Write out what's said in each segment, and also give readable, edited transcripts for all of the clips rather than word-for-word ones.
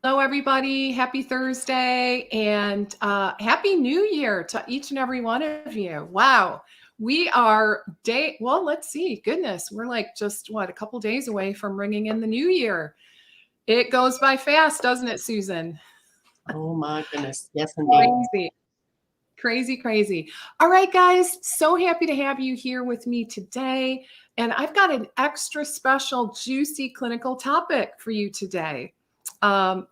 Hello, everybody. Happy Thursday and Happy New Year to each and every one of you. Wow. We are let's see. Goodness, we're like just a couple days away from ringing in the new year. It goes by fast, doesn't it, Susan? Oh my goodness. Yes, indeed. Crazy. Crazy, crazy. All right, guys. So happy to have you here with me today. And I've got an extra special, juicy clinical topic for you today.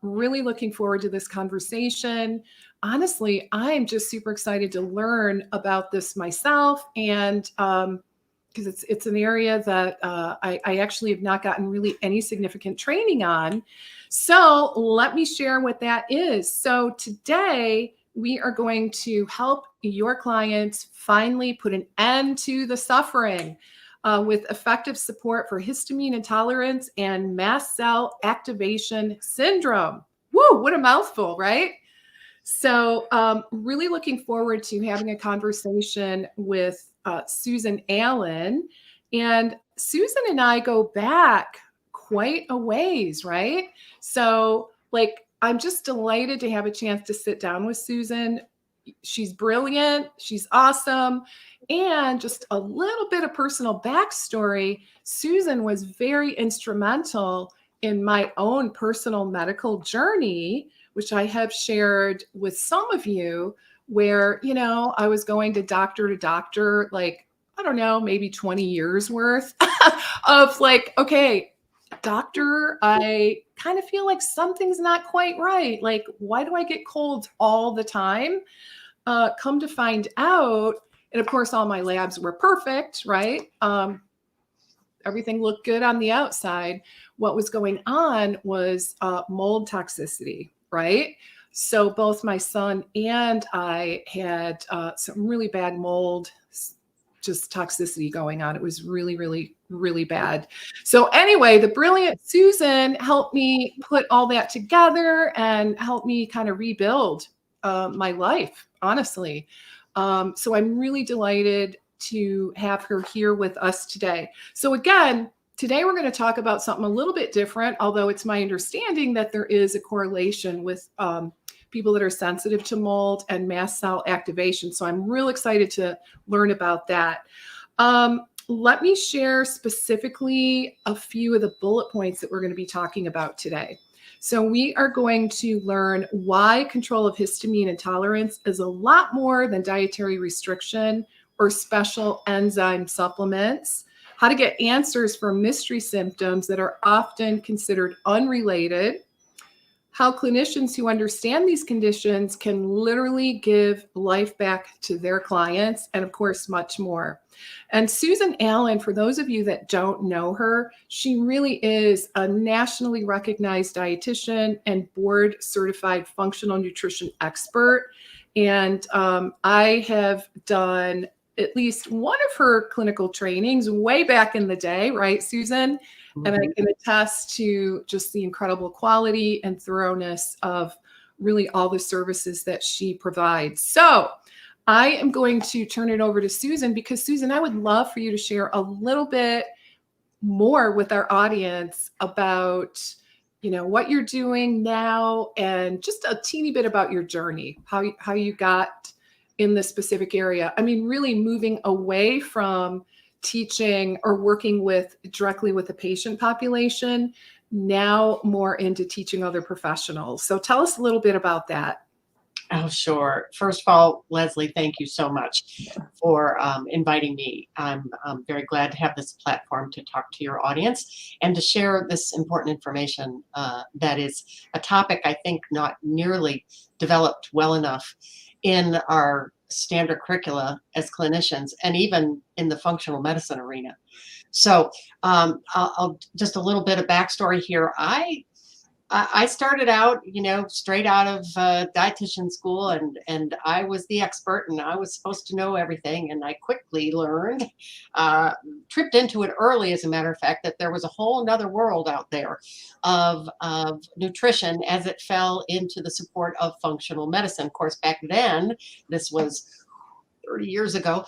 Really looking forward to this conversation. Honestly, I'm just super excited to learn about this myself, and because it's an area that I actually have not gotten really any significant training on. So let me share what that is. So today we are going to help your clients finally put an end to the suffering with effective support for histamine intolerance and mast cell activation syndrome. Woo, what a mouthful, right? So really looking forward to having a conversation with Susan Allen. And Susan and I go back quite a ways, right? So I'm just delighted to have a chance to sit down with Susan. She's brilliant. She's awesome. And just a little bit of personal backstory. Susan was very instrumental in my own personal medical journey, which I have shared with some of you, where, I was going to doctor, like, I don't know, maybe 20 years worth of like, okay, doctor, I kind of feel like something's not quite right. Like, why do I get colds all the time? Come to find out, and of course, all my labs were perfect, right? Everything looked good on the outside. What was going on was mold toxicity, right? So both my son and I had some really bad mold, just toxicity going on. It was really, really, really bad. So anyway, the brilliant Susan helped me put all that together and helped me kind of rebuild my life, honestly. So I'm really delighted to have her here with us today. So again, today we're going to talk about something a little bit different, although it's my understanding that there is a correlation with people that are sensitive to mold and mast cell activation. So I'm real excited to learn about that. Let me share specifically a few of the bullet points that we're going to be talking about today. So we are going to learn why control of histamine intolerance is a lot more than dietary restriction or special enzyme supplements, how to get answers for mystery symptoms that are often considered unrelated, how clinicians who understand these conditions can literally give life back to their clients, and of course, much more. And Susan Allen, for those of you that don't know her, she really is a nationally recognized dietitian and board certified functional nutrition expert. And I have done at least one of her clinical trainings way back in the day, right, Susan? Mm-hmm. And I can attest to just the incredible quality and thoroughness of really all the services that she provides. So I am going to turn it over to Susan, because Susan, I would love for you to share a little bit more with our audience about, what you're doing now and just a teeny bit about your journey, how you got in this specific area. I mean, really moving away from teaching or working directly with the patient population, now more into teaching other professionals. So tell us a little bit about that. Oh, sure. First of all, Leslie, thank you so much for inviting me. I'm very glad to have this platform to talk to your audience and to share this important information that is a topic I think not nearly developed well enough in our standard curricula as clinicians, and even in the functional medicine arena. So I'll just a little bit of backstory here. I started out, straight out of dietitian school, and I was the expert, and I was supposed to know everything. And I quickly learned, tripped into it early, as a matter of fact, that there was a whole nother world out there of nutrition as it fell into the support of functional medicine. Of course, back then, this was 30 years ago,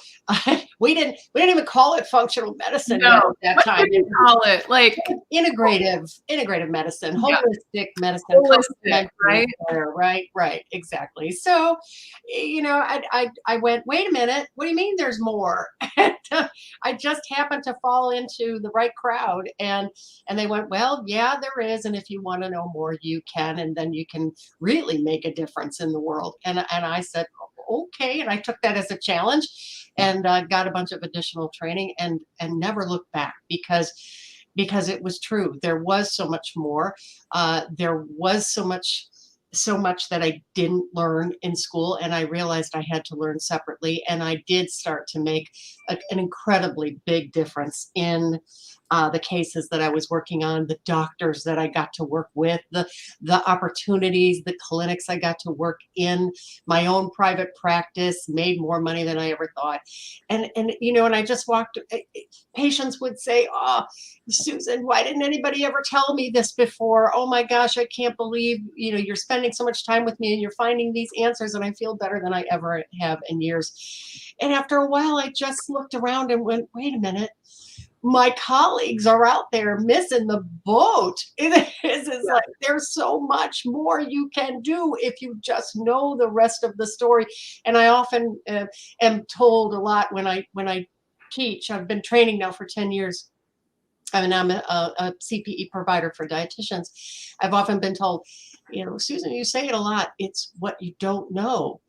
we didn't even call it functional medicine yet No, at that what time. did you call it? Like, Integrative medicine, yeah, holistic medicine, holistic, complementary right? care, right, exactly. So, I went, wait a minute, what do you mean there's more? I just happened to fall into the right crowd, and they went, well, yeah, there is, and if you want to know more, you can, and then you can really make a difference in the world. And I said, okay, and I took that as a challenge, and got a bunch of additional training, and never looked back, because it was true. There was so much more. There was so much that I didn't learn in school, and I realized I had to learn separately. And I did start to make an incredibly big difference in the cases that I was working on, the doctors that I got to work with, the opportunities, the clinics I got to work in, my own private practice, made more money than I ever thought. And I just walked. Patients would say, "Oh, Susan, why didn't anybody ever tell me this before? Oh my gosh, I can't believe, you're spending so much time with me and you're finding these answers, and I feel better than I ever have in years." And after a while, I just looked around and went, wait a minute, my colleagues are out there missing the boat. It's Yeah. like there's so much more you can do if you just know the rest of the story. And I often am told a lot when I teach. I've been training now for 10 years. I mean, I'm a CPE provider for dietitians. I've often been told, Susan, you say it a lot. It's what you don't know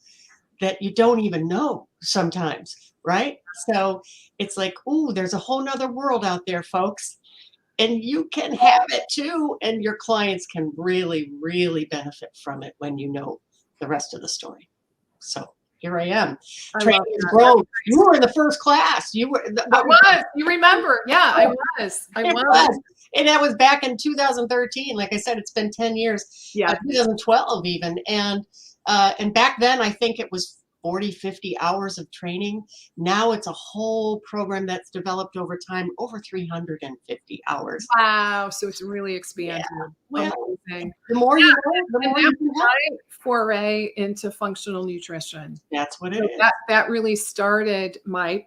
that you don't even know sometimes, right? So it's like, ooh, there's a whole nother world out there, folks. And you can have it too. And your clients can really, really benefit from it when you know the rest of the story. So here I am. I Training love has that. grown. You were in the first class. You were I what was. You remember? Yeah, I was. I it was. was. And that was back in 2013. Like I said, it's been 10 years, Yeah. 2012 even. And back then, I think it was 40, 50 hours of training. Now it's a whole program that's developed over time, over 350 hours. Wow. So it's really Yeah. expanded. Well, Amazing. the more Yeah. you know, the And more that you can was help. my foray into functional nutrition. That's what it So is. that really started my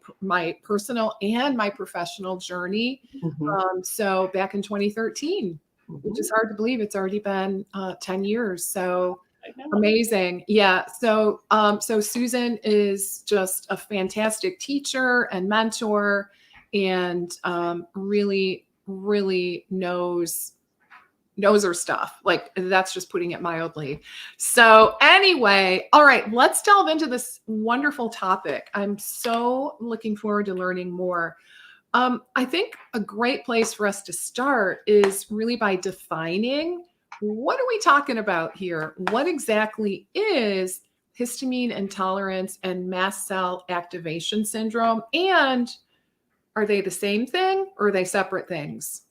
personal and my professional journey. Mhm, So back in 2013, which is mhm. hard to believe, it's already been 10 years. So I know. amazing. Yeah. So Susan is just a fantastic teacher and mentor, and really, really knows her stuff. Like, that's just putting it mildly. So anyway, all right, let's delve into this wonderful topic. I'm so looking forward to learning more. I think a great place for us to start is really by defining, what are we talking about here? What exactly is histamine intolerance and mast cell activation syndrome? And are they the same thing, or are they separate things?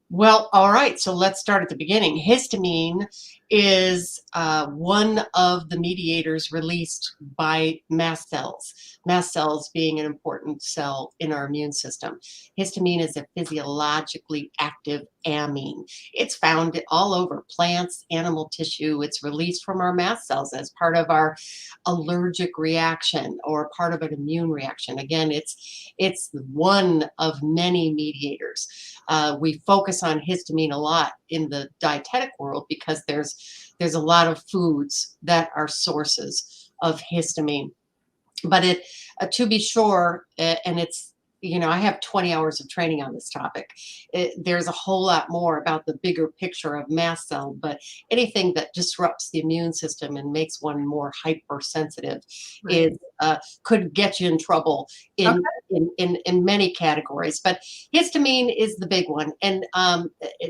Well, all right. So let's start at the beginning. Histamine is one of the mediators released by mast cells. Mast cells being an important cell in our immune system. Histamine is a physiologically active amine. It's found all over plants, animal tissue. It's released from our mast cells as part of our allergic reaction or part of an immune reaction. Again, it's one of many mediators. We focus on histamine a lot in the dietetic world because there's a lot of foods that are sources of histamine. But to be sure, and it's, I have 20 hours of training on this topic. There's a whole lot more about the bigger picture of mast cell, but anything that disrupts the immune system and makes one more hypersensitive Right. is could get you in trouble Okay. in many categories. But histamine is the big one, and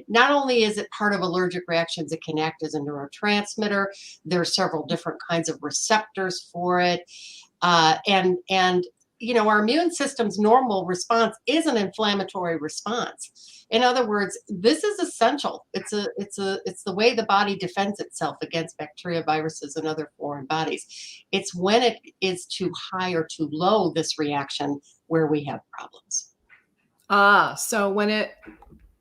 not only is it part of allergic reactions, it can act as a neurotransmitter. There are several different kinds of receptors for it. And our immune system's normal response is an inflammatory response. In other words, this is essential. It's the way the body defends itself against bacteria, viruses, and other foreign bodies. It's when it is too high or too low, this reaction, where we have problems. So when it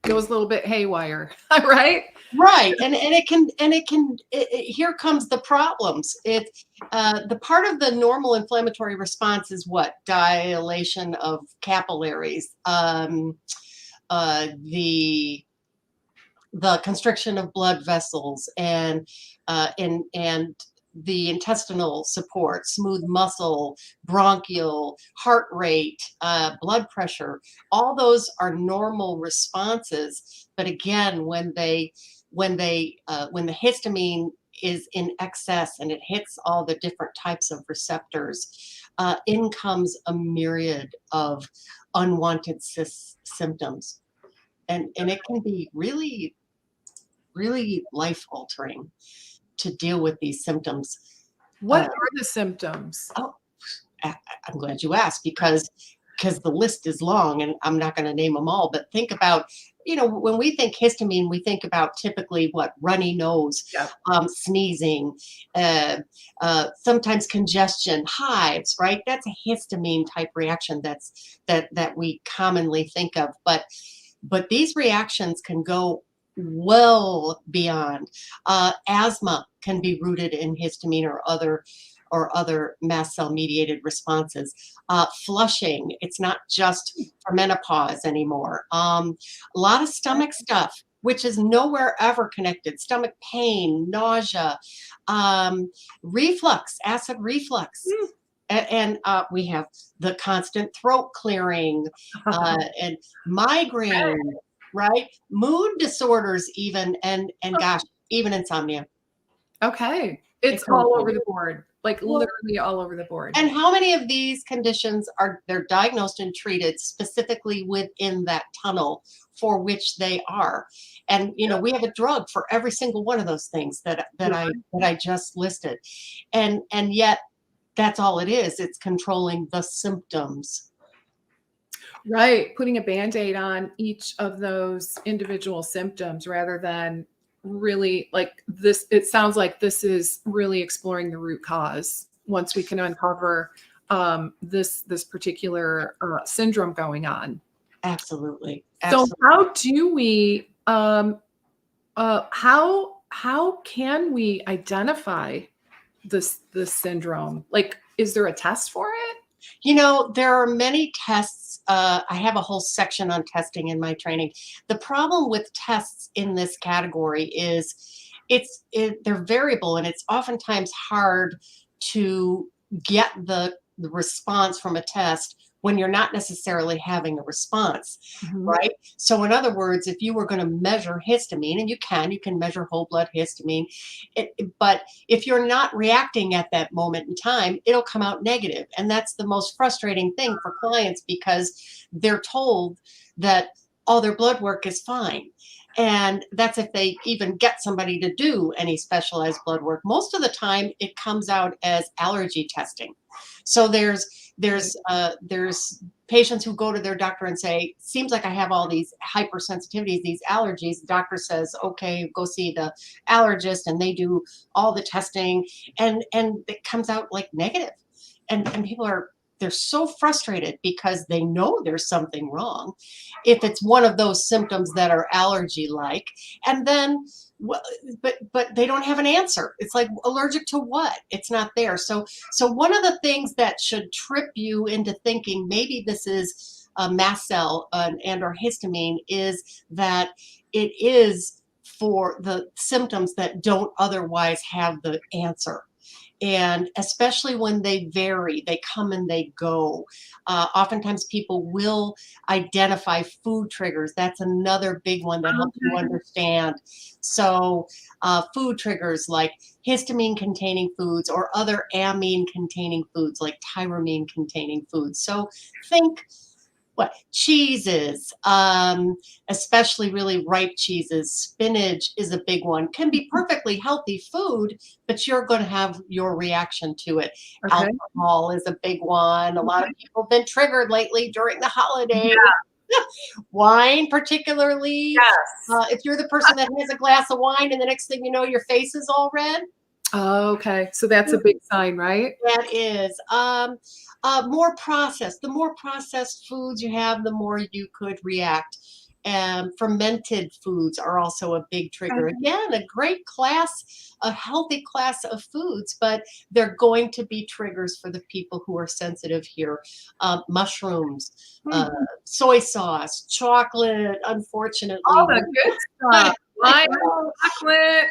goes a little bit haywire, right? Right, and here comes the problems. The part of the normal inflammatory response is what? Dilation of capillaries, the constriction of blood vessels, and the intestinal support, smooth muscle, bronchial, heart rate, blood pressure. All those are normal responses. But again, when the histamine is in excess and it hits all the different types of receptors, in comes a myriad of unwanted symptoms. And it can be really, really life altering to deal with these symptoms. What are the symptoms? Oh, I'm glad you asked, because the list is long and I'm not going to name them all, but think about, when we think histamine, we think about typically what? Runny nose, Yeah. Sneezing, sometimes congestion, hives, right? That's a histamine type reaction that we commonly think of. But these reactions can go well beyond. Asthma can be rooted in histamine or other mast cell mediated responses. Flushing, it's not just for menopause anymore. A lot of stomach stuff, which is nowhere ever connected. Stomach pain, nausea, reflux, acid reflux. And we have the constant throat clearing, and migraine, right? Mood disorders even, and gosh, even insomnia. Okay. It's goes all on. over the board, like Well, literally all over the board. And how many of these conditions they're diagnosed and treated specifically within that tunnel for which they are? And we have a drug for every single one of those things that I just listed. And yet that's all it is. It's controlling the symptoms. Right. Putting a Band-Aid on each of those individual symptoms rather than really like this. It sounds like this is really exploring the root cause once we can uncover this particular syndrome going on. Absolutely. So Absolutely. how do we how can we identify this syndrome? Like, is there a test for it? There are many tests. I have a whole section on testing in my training. The problem with tests in this category is they're variable, and it's oftentimes hard to get the response from a test when you're not necessarily having a response, right? So in other words, if you were going to measure histamine, and you can measure whole blood histamine, but if you're not reacting at that moment in time, it'll come out negative. And that's the most frustrating thing for clients, because they're told that all their blood work is fine. And that's if they even get somebody to do any specialized blood work. Most of the time, it comes out as allergy testing. So there's patients who go to their doctor and say, seems like I have all these hypersensitivities, these allergies. The doctor says, okay, go see the allergist, and they do all the testing, and it comes out like negative. And people they're so frustrated because they know there's something wrong if it's one of those symptoms that are allergy like, and then but they don't have an answer. It's like, allergic to what? It's not there. So one of the things that should trip you into thinking maybe this is a mast cell and or histamine is that it is for the symptoms that don't otherwise have the answer. And especially when they vary, they come and they go. Oftentimes people will identify food triggers. That's another big one that helps you understand. So food triggers like histamine containing foods or other amine containing foods like tyramine containing foods. So think cheeses, especially really ripe cheeses. Spinach is a big one. Can be perfectly healthy food, but you're going to have your reaction to it. Okay. Alcohol is a big one. A lot of people have been triggered lately during the holidays. Yeah. Wine, particularly. Yes. If you're the person that has a glass of wine and the next thing you know, your face is all red. Okay. So that's a big sign, right? That is. More processed. The more processed foods you have, the more you could react. Fermented foods are also a big trigger. Again, a great class, a healthy class of foods, but they're going to be triggers for the people who are sensitive here. Mushrooms, soy sauce, chocolate, unfortunately. All the good stuff. Wine, chocolate.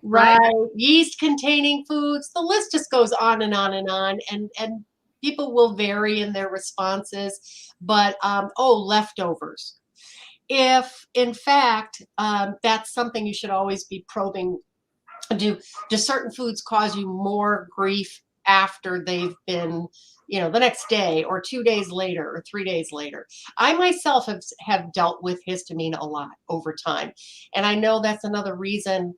Right. Yeast containing foods. The list just goes on and on and on. And people will vary in their responses. But leftovers. If in fact that's something you should always be probing. Do certain foods cause you more grief after they've been, the next day or 2 days later or 3 days later? I myself have dealt with histamine a lot over time. And I know that's another reason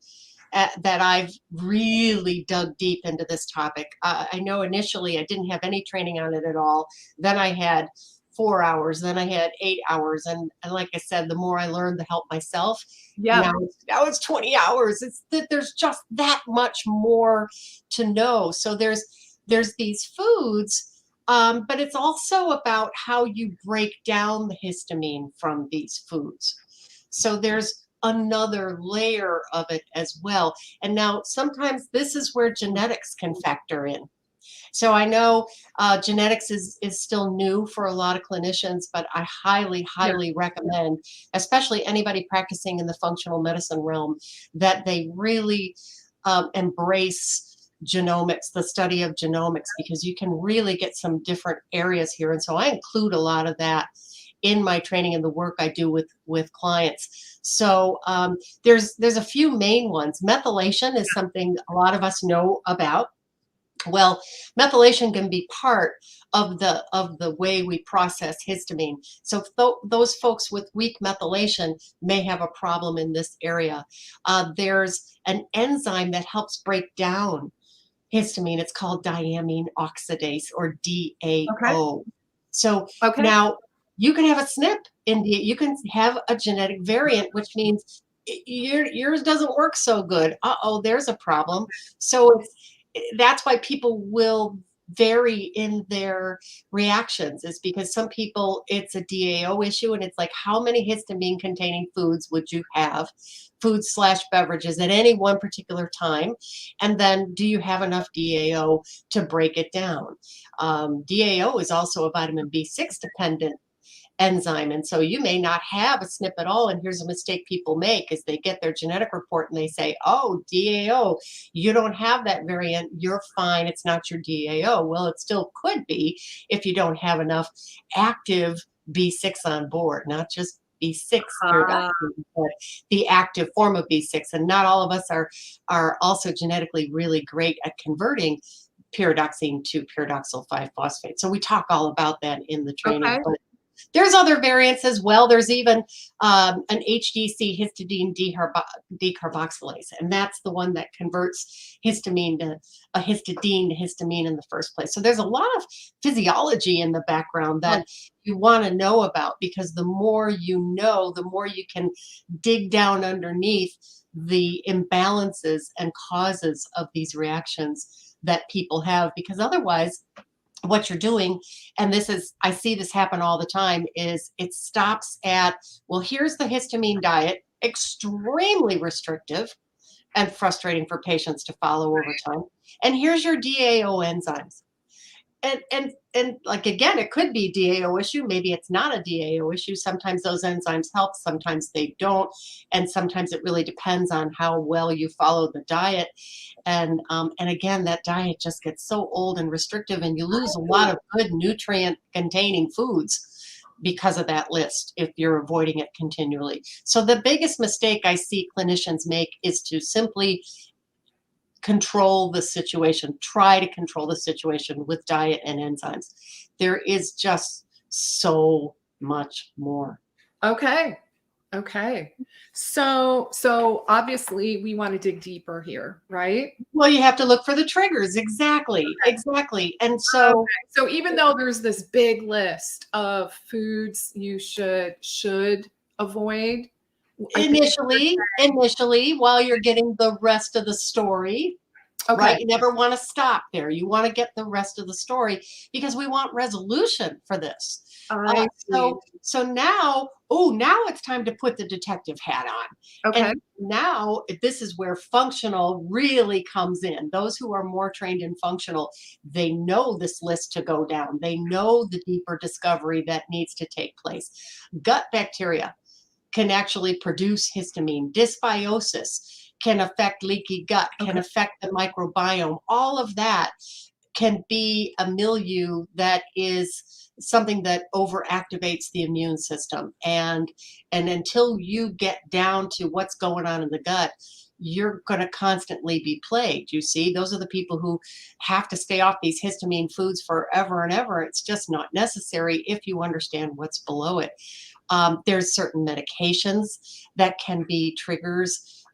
that I've really dug deep into this topic. I know initially I didn't have any training on it at all. Then I had 4 hours, then I had 8 hours. And like I said, the more I learned to help myself, now it's 20 hours. It's that there's just that much more to know. So there's these foods, but it's also about how you break down the histamine from these foods. So there's another layer of it as well. And now sometimes this is where genetics can factor in. So I know genetics is still new for a lot of clinicians, but I highly recommend, especially anybody practicing in the functional medicine realm, that they really embrace genomics, the study of genomics, because you can really get some different areas here. And so I include a lot of that in my training and the work I do with clients. So there's a few main ones. Methylation is something a lot of us know about. Well, methylation can be part of the way we process histamine. So those folks with weak methylation may have a problem in this area. There's an enzyme that helps break down histamine. It's called diamine oxidase, or DAO. So now you can have a SNP in you can have a genetic variant, which means yours doesn't work so good. There's a problem. So that's why people will vary in their reactions, is because some people it's a DAO issue, and it's like, how many histamine containing foods would you have, foods/beverages, at any one particular time? And then do you have enough DAO to break it down? DAO is also a vitamin B6 dependent enzyme. And so you may not have a SNP at all. And here's a mistake people make, is they get their genetic report and they say, oh, DAO, you don't have that variant, you're fine, it's not your DAO. Well, it still could be if you don't have enough active B6 on board, not just B6 pyridoxine, but the active form of B6. And not all of us are also genetically really great at converting pyridoxine to pyridoxal 5-phosphate. So we talk all about that in the training. But there's other variants as well. There's even an HDC, histidine decarboxylase, and that's the one that converts histamine to a histidine to histamine in the first place. So there's a lot of physiology in the background that you want to know about, because the more you know, the more you can dig down underneath the imbalances and causes of these reactions that people have, because otherwise what you're doing, and I see this happen all the time, is it stops at, well, here's the histamine diet, extremely restrictive and frustrating for patients to follow over time. And here's your DAO enzymes. And like, again, it could be a DAO issue. Maybe it's not a DAO issue. Sometimes those enzymes help, sometimes they don't. And sometimes it really depends on how well you follow the diet. And again, that diet just gets so old and restrictive, and you lose a lot of good nutrient containing foods because of that list if you're avoiding it continually. So the biggest mistake I see clinicians make is to simply control the situation, try to control the situation with diet and enzymes. There is just so much more. Okay. So obviously we want to dig deeper here, right? Well, you have to look for the triggers. Exactly. And so so even though there's this big list of foods you should avoid, initially, while you're getting the rest of the story, right? You never want to stop there. You want to get the rest of the story, because we want resolution for this. I see. So now, now it's time to put the detective hat on. Okay. And now this is where functional really comes in. Those who are more trained in functional, they know this list to go down. They know the deeper discovery that needs to take place. Gut bacteria can actually produce histamine. Dysbiosis can affect leaky gut, can Okay. affect the microbiome. All of that can be a milieu that is something that overactivates the immune system. And until you get down to what's going on in the gut, you're going to constantly be plagued. You see, those are the people who have to stay off these histamine foods forever and ever. It's just not necessary if you understand what's below it. There's certain medications that can be triggers,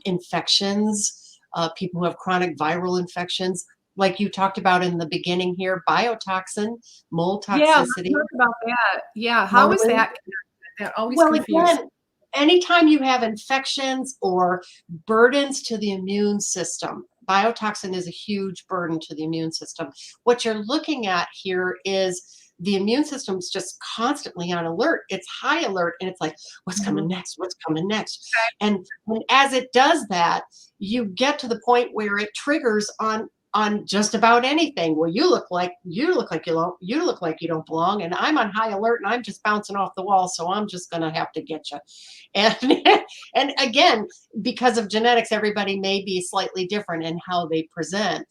infections, people who have chronic viral infections, like you talked about in the beginning here, biotoxin, mold Yeah, let's toxicity. talk about that. Yeah, how is Totally. that connected? That always Well, confused. again, anytime you have infections or burdens to the immune system, biotoxin is a huge burden to the immune system. What you're looking at here is the immune system's just constantly on alert. It's high alert, and it's like, what's coming Mhm. next? What's coming next? And as it does that, you get to the point where it triggers on just about anything. Well, you look like you look like you don't belong, and I'm on high alert, and I'm just bouncing off the wall, so I'm just going to have to get you. And and again, because of genetics, everybody may be slightly different in how they present.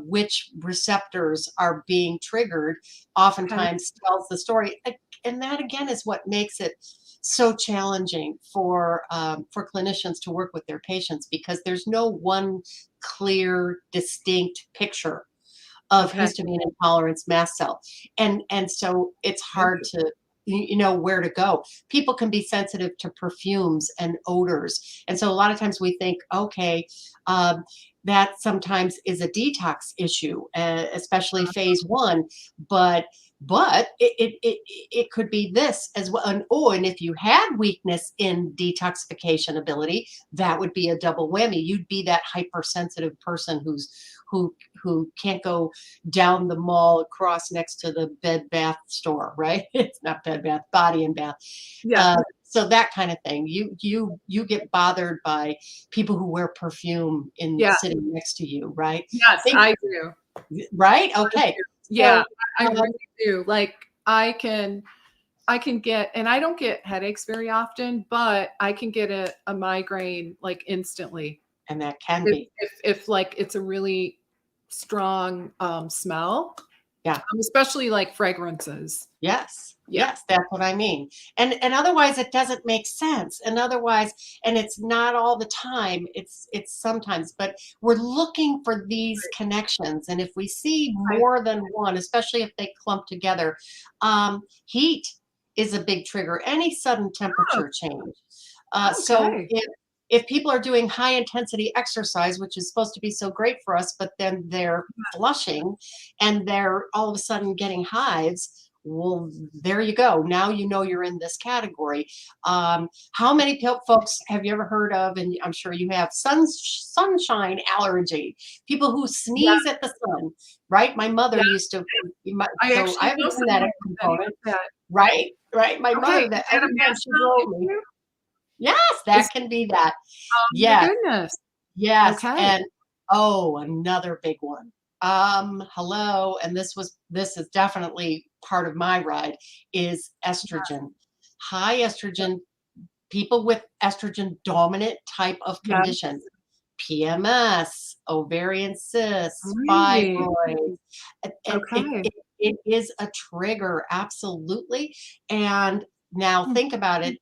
Which receptors are being triggered Okay. oftentimes tells the story, and that again is what makes it so challenging for clinicians to work with their patients, because there's no one clear, distinct picture of Okay. histamine intolerance mast cell. And so it's Okay. hard to know where to go. People can be sensitive to perfumes and odors. And so a lot of times we think, okay, that sometimes is a detox issue, especially phase one, but it could be this as well. And if you had weakness in detoxification ability, that would be a double whammy. You'd be that hypersensitive person who can't go down the mall across next to the Bed Bath store, right? It's not Bed Bath, Body and Bath. Yeah. So that kind of thing. You get bothered by people who wear perfume in Yeah. sitting next to you, right? Yes, Think, I do. right? I Okay. do. Yeah, So I um, really do. Like I can get, and I don't get headaches very often, but I can get a migraine like instantly. and that can If be. if like it's a really strong smell, Yeah. especially like fragrances. Yes. Yeah. Yes, that's what I mean. And otherwise it doesn't make sense. And otherwise, and it's not all the time, it's sometimes, but we're looking for these connections. And if we see Right. more than one, especially if they clump together, heat is a big trigger, any sudden Oh, temperature change. So okay. if people are doing high intensity exercise, which is supposed to be so great for us, but then they're flushing and they're all of a sudden getting hives, well, there you go. Now you know you're in this category. How many folks have you ever heard of, and I'm sure you have, sunshine allergy? People who Yeah, sneeze at the sun, right? My mother yeah. used to, I so I actually have know a someone genetic with any component, of that. right? Right. My Okay, mother, is that that a every time mast she cell drove me, issue? yes, Is that can be that. oh my Yes. goodness. Yes, Okay. and another big one. Hello, and this is definitely part of my ride, is estrogen. High estrogen, people with estrogen dominant type of Yeah. condition, PMS, ovarian cysts, Really? fibroids. Okay. It is a trigger, absolutely. And now Hmm. think about it.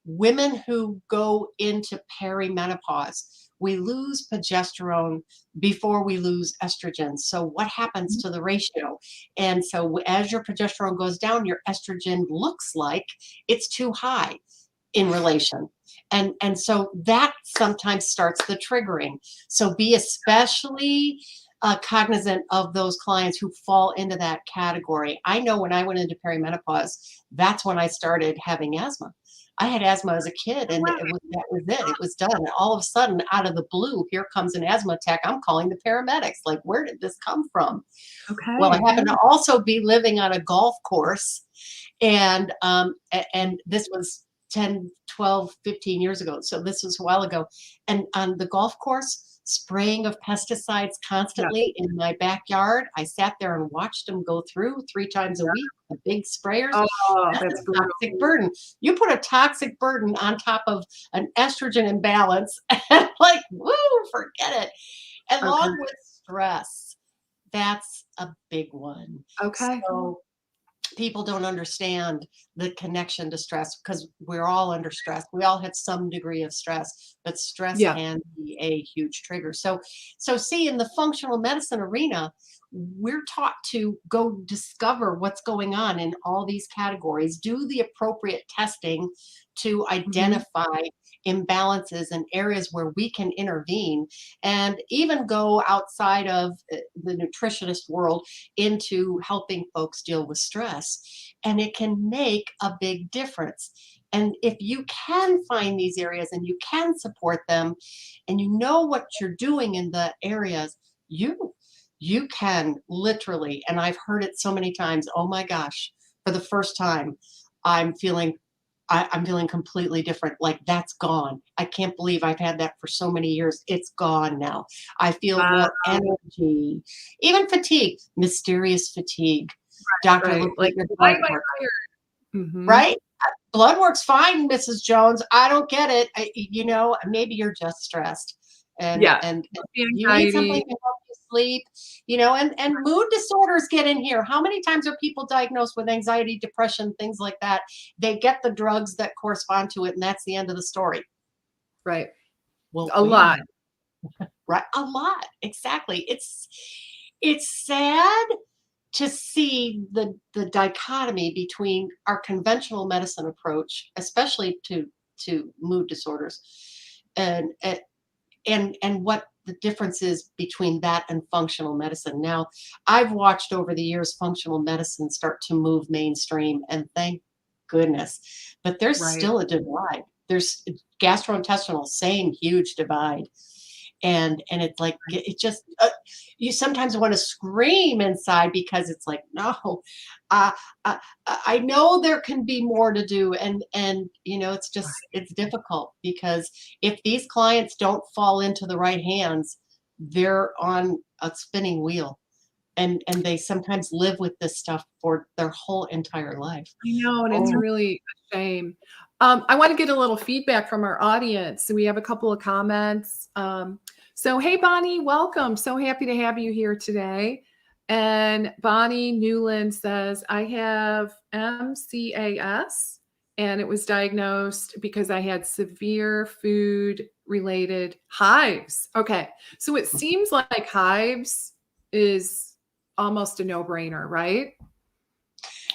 Women who go into perimenopause, we lose progesterone before we lose estrogen. So what happens to the ratio? And so as your progesterone goes down, your estrogen looks like it's too high in relation. And so that sometimes starts the triggering. So be especially cognizant of those clients who fall into that category. I know when I went into perimenopause, that's when I started having asthma. I had asthma as a kid, and that was it. It was done. And all of a sudden, out of the blue, here comes an asthma attack. I'm calling the paramedics. Like, where did this come from? Well, I Okay. happened to also be living on a golf course, and this was 10, 12, 15 years ago. So this was a while ago. And on the golf course, spraying of pesticides Yeah. constantly in my backyard. I sat there and watched them go through 3 times a week, the big sprayers. Oh, That's that's a brutal. toxic burden. You put a toxic burden on top of an estrogen imbalance, and like, woo, forget it. Okay. Along with stress, that's a big one. Okay. So people don't understand the connection to stress because we're all under stress. We all have some degree of stress, but stress Yeah. can be a huge trigger. So see, in the functional medicine arena, we're taught to go discover what's going on in all these categories, do the appropriate testing to identify imbalances and areas where we can intervene, and even go outside of the nutritionist world into helping folks deal with stress. And it can make a big difference. And if you can find these areas and you can support them and you know what you're doing in the areas, you can literally, and I've heard it so many times, oh my gosh, for the first time, I'm feeling I'm feeling completely different. Like, that's gone. I can't believe I've had that for so many years. It's gone now. I feel Wow. more energy, even fatigue, mysterious fatigue. Doctor, Right. look Like, at your why blood am I work, tired? right? Blood work's fine, Mrs. Jones. I don't get it. Maybe you're just stressed, and Yeah. The you need something anxiety. to help you sleep. And mood disorders get in here. How many times are people diagnosed with anxiety, depression, things like that? They get the drugs that correspond to it, and that's the end of the story. Right. Well, A wait a lot. minute. Right? A lot. Exactly. It's sad to see the dichotomy between our conventional medicine approach, especially to mood disorders, and and what the difference is between that and functional medicine. Now, I've watched over the years functional medicine start to move mainstream, and thank goodness. But there's Right. still a divide. There's gastrointestinal, same huge divide. And it's like, it just you sometimes want to scream inside, because it's like, no, uh, uh, I know there can be more to do, and it's difficult, because if these clients don't fall into the right hands, they're on a spinning wheel, and they sometimes live with this stuff for their whole entire life. I know, and it's Oh, really a shame. I want to get a little feedback from our audience. So we have a couple of comments. So, hey, Bonnie, welcome. So happy to have you here today. And Bonnie Newland says, I have MCAS, and it was diagnosed because I had severe food related hives. Okay. So it seems like hives is almost a no brainer, right?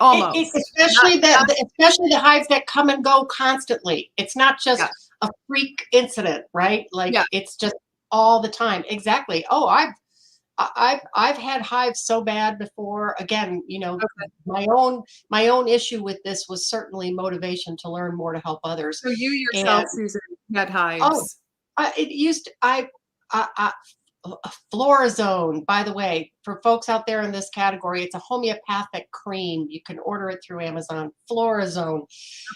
Almost. Not, especially the hives that come and go constantly. It's not just yeah. a freak incident, right? Like, Yeah. it's just all the time. Exactly. Oh, I've had hives so bad before. Again, Okay. my own issue with this was certainly motivation to learn more to help others. So you And yourself, Susan, had oh, hives. it used to, Florazone, by the way, for folks out there in this category, it's a homeopathic cream. You can order it through Amazon. Florazone,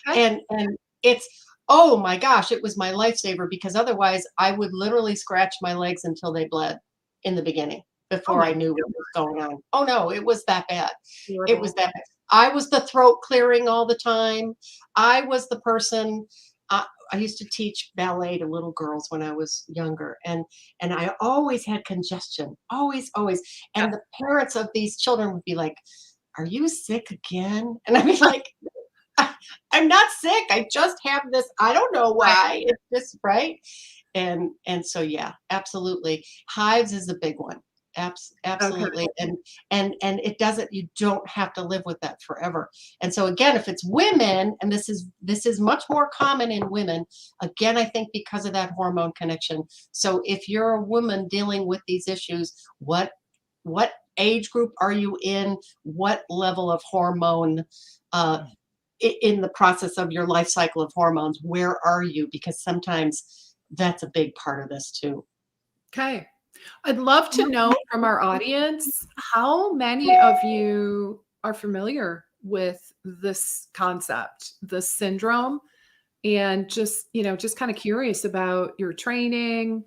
Okay. and it's, oh my gosh, it was my lifesaver, because otherwise I would literally scratch my legs until they bled in the beginning, Oh before my I knew what was going on. Oh no, it was that bad. It was horrible. that bad. I was the throat clearing all the time. I was the person. I used to teach ballet to little girls when I was younger, and I always had congestion, always, always. Yeah. And the parents of these children would be like, "Are you sick again?" And I'd be like, I'm not sick. I just have this. I don't know Right. why. It's just right. And so, yeah, absolutely. Hives is a big one. Okay. Absolutely. And it doesn't, you don't have to live with that forever. And so again, if it's women, and this is much more common in women, again, I think because of that hormone connection. So if you're a woman dealing with these issues, what age group are you in? What level of hormone uh, in the process of your life cycle of hormones, where are you? Because sometimes that's a big part of this too. Okay. I'd love to know from our audience, how many of you are familiar with this concept, the syndrome, and just, just kind of curious about your training,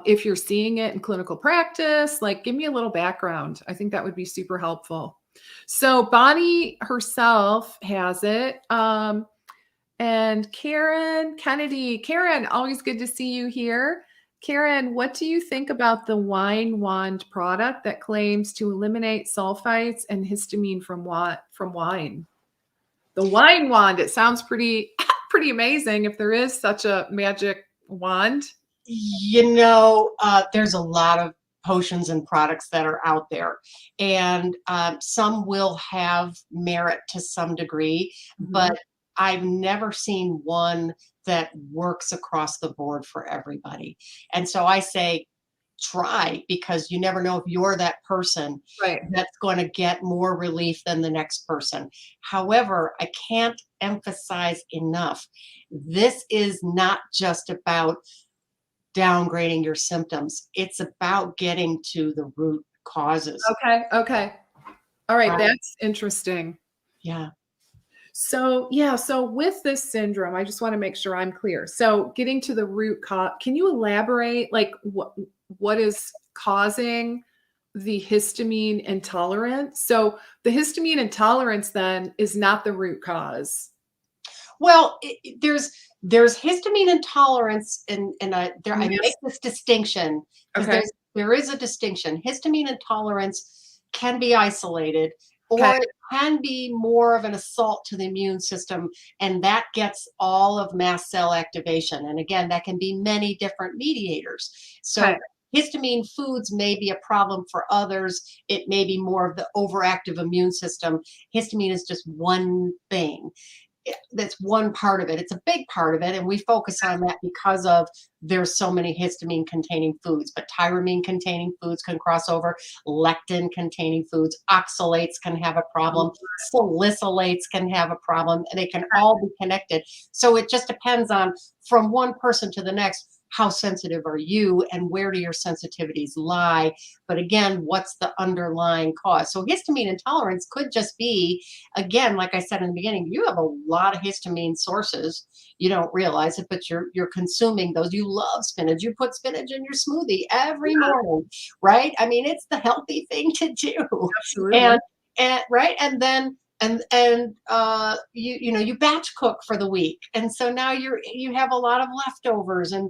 if you're seeing it in clinical practice, like give me a little background. I think that would be super helpful. So Bonnie herself has it. And Karen Kennedy, Karen, always good to see you here. Karen, what do you think about the Wine Wand product that claims to eliminate sulfites and histamine from wine? The Wine Wand, it sounds pretty pretty amazing if there is such a magic wand. There's a lot of potions and products that are out there, and some will have merit to some degree, but I've never seen one that works across the board for everybody. And so I say, try, because you never know if you're that person Right. that's going to get more relief than the next person. However, I can't emphasize enough, this is not just about downgrading your symptoms. It's about getting to the root causes. Okay. Okay. All right. Right. That's interesting. Yeah. So, yeah, so with this syndrome, I just want to make sure I'm clear. So, getting to the root cause, can you elaborate like what is causing the histamine intolerance? So, the histamine intolerance then is not the root cause. Well, there's histamine intolerance, and I Yes. make this distinction because Okay. there is a distinction. Histamine intolerance can be isolated, Okay. or it can be more of an assault to the immune system, and that gets all of mast cell activation. And again, that can be many different mediators. So Okay. histamine foods may be a problem for others. It may be more of the overactive immune system. Histamine is just one thing. That's one part of it. It's a big part of it, and we focus on that because of there's so many histamine containing foods, but tyramine containing foods can cross over, lectin containing foods, oxalates can have a problem, salicylates can have a problem, and they can all be connected. So it just depends on, from one person to the next, how sensitive are you and where do your sensitivities lie? But again, what's the underlying cause? So histamine intolerance could just be, again, like I said in the beginning, you have a lot of histamine sources. You don't realize it, but you're consuming those. You love spinach. You put spinach in your smoothie every morning, right? I mean, it's the healthy thing to do. Absolutely. And right, and then you batch cook for the week, and so now you have a lot of leftovers, and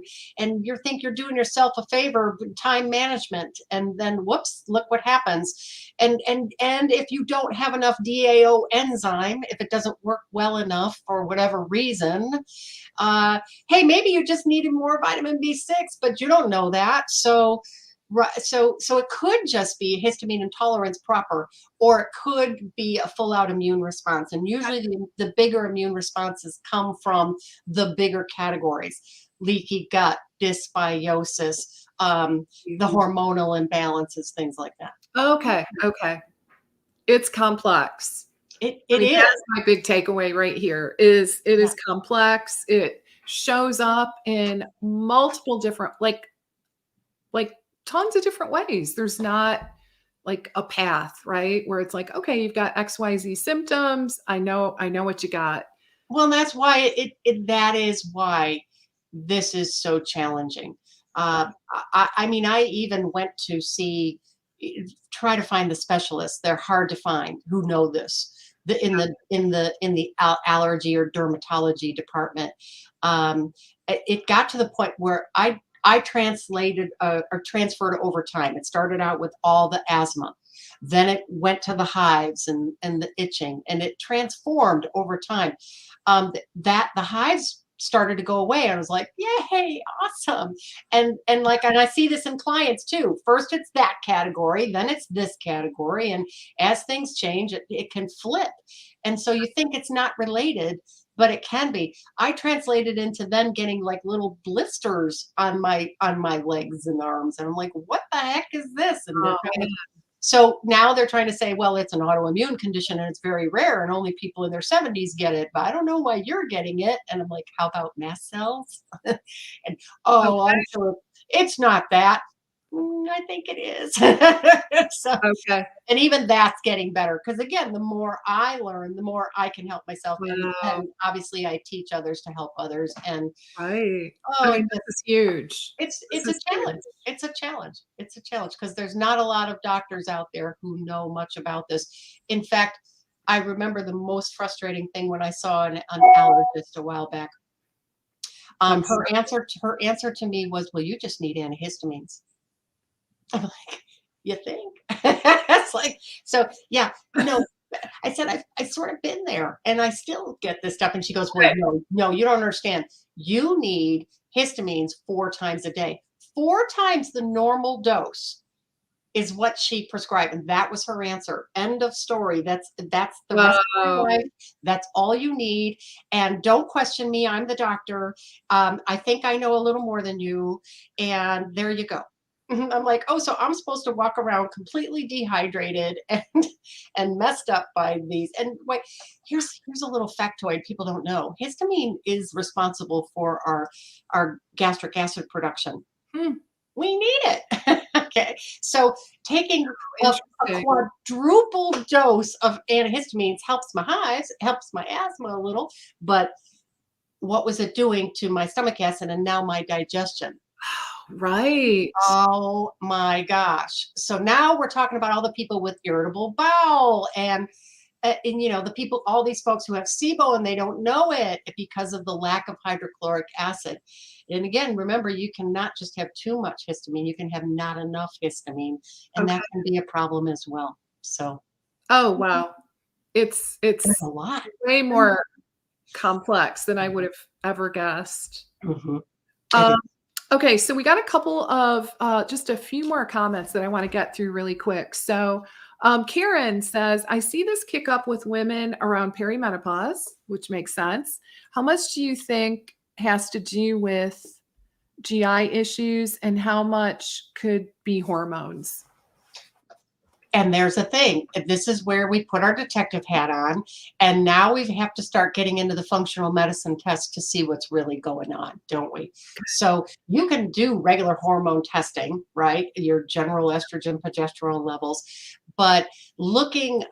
you think you're doing yourself a favor, time management, and then whoops, look what happens. And if you don't have enough DAO enzyme, if it doesn't work well enough for whatever reason, hey, maybe you just needed more vitamin B6, but you don't know that. So it could just be histamine intolerance proper, or it could be a full-out immune response. And usually the bigger immune responses come from the bigger categories: leaky gut, dysbiosis, the hormonal imbalances, things like that. Okay. Okay. It's complex. It I mean, is. that's my big takeaway right here is it Yeah. is complex. It shows up in multiple different, like tons of different ways. There's not like a path, right? Where it's like, okay, you've got XYZ symptoms. I know what you got. Well, that's why that is why this is so challenging. I mean, I even went to try to find the specialists. They're hard to find who know this. In the allergy or dermatology department, it got to the point where I translated or transferred over time. It started out with all the asthma. Then it went to the hives and the itching, and it transformed over time. That the hives started to go away. I was like, yay, awesome. And I see this in clients too. First it's that category, then it's this category. And as things change, it can flip. And so you think it's not related, but it can be. I translated into then getting like little blisters on my legs and arms. And I'm like, what the heck is this? And Oh, they're coming. So now they're trying to say, well, it's an autoimmune condition and it's very rare and only people in their 70s get it, but I don't know why you're getting it. And I'm like, how about mast cells? And oh, I'm Okay. sure it's not that. I think it is. So, Okay. and even that's getting better because again, the more I learn, the more I can help myself, Wow. and obviously I teach others to help others. And Right. I oh, mean, this is huge. This it's a is huge. challenge. It's a challenge. It's a challenge because there's not a lot of doctors out there who know much about this. In fact, I remember the most frustrating thing when I saw an allergist a while back. I'm Her answer to me was, "Well, you just need antihistamines." I'm like, "You think?" It's like, so yeah, no. I said, I sort of been there and I still get this stuff. And she goes, well, sorry. no, you don't understand. You need histamines 4 times a day. 4 times the normal dose is what she prescribed. And that was her answer. End of story. That's the rest of your Wow. life. That's all you need. And don't question me. I'm the doctor. I think I know a little more than you. And there you go. I'm like, oh, so I'm supposed to walk around completely dehydrated and messed up by these. And wait, here's a little factoid people don't know. Histamine is responsible for our gastric acid production. Hmm. We need it. Okay, so taking a Interesting. quadruple dose of antihistamines helps my hives, helps my asthma a little, but what was it doing to my stomach acid and now my digestion? Right. Oh my gosh. So now we're talking about all the people with irritable bowel and you know the people, all these folks who have SIBO and they don't know it because of the lack of hydrochloric acid. And again, remember, you cannot just have too much histamine, you can have not enough histamine, and Okay. that can be a problem as well. So Oh, wow. It's there's it's a lot. way more complex than I would have ever guessed. Mhm. It Um, is. okay, so we got a couple of just a few more comments that I want to get through really quick. So, Karen says, I see this kick up with women around perimenopause, which makes sense. How much do you think has to do with GI issues and how much could be hormones? And there's a thing. This is where we put our detective hat on, and now we have to start getting into the functional medicine test to see what's really going on, don't we? So you can do regular hormone testing, right? Your general estrogen, progesterone levels, but looking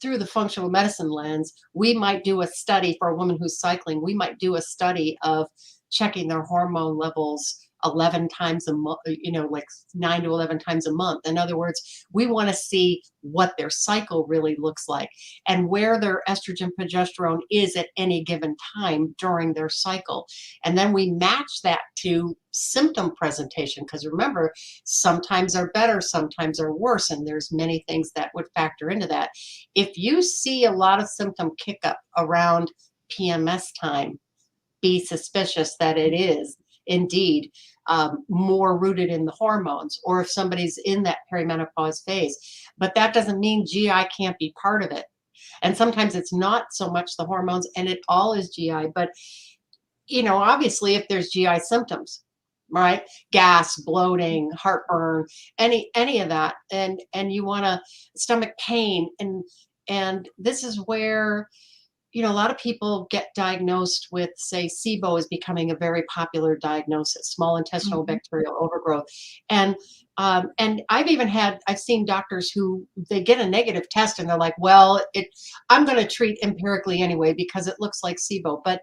through the functional medicine lens, we might do a study for a woman who's cycling. We might do a study of checking their hormone levels 11 times a month, you know, like 9 to 11 times a month. In other words, we want to see what their cycle really looks like and where their estrogen progesterone is at any given time during their cycle. And then we match that to symptom presentation, because remember, sometimes are better, sometimes are worse, and there's many things that would factor into that. If you see a lot of symptom kick up around PMS time, be suspicious that it is indeed more rooted in the hormones, or if somebody's in that perimenopause phase. But that doesn't mean GI can't be part of it. And sometimes it's not so much the hormones and it all is GI. But, you know, obviously, if there's GI symptoms, right? Gas, bloating, heartburn, any of that, and you want to stomach pain, and this is where, you know, a lot of people get diagnosed with, say, SIBO is becoming a very popular diagnosis, small intestinal Mhm. bacterial overgrowth. And I've seen doctors who they get a negative test and they're like, well, I'm going to treat empirically anyway because it looks like SIBO. But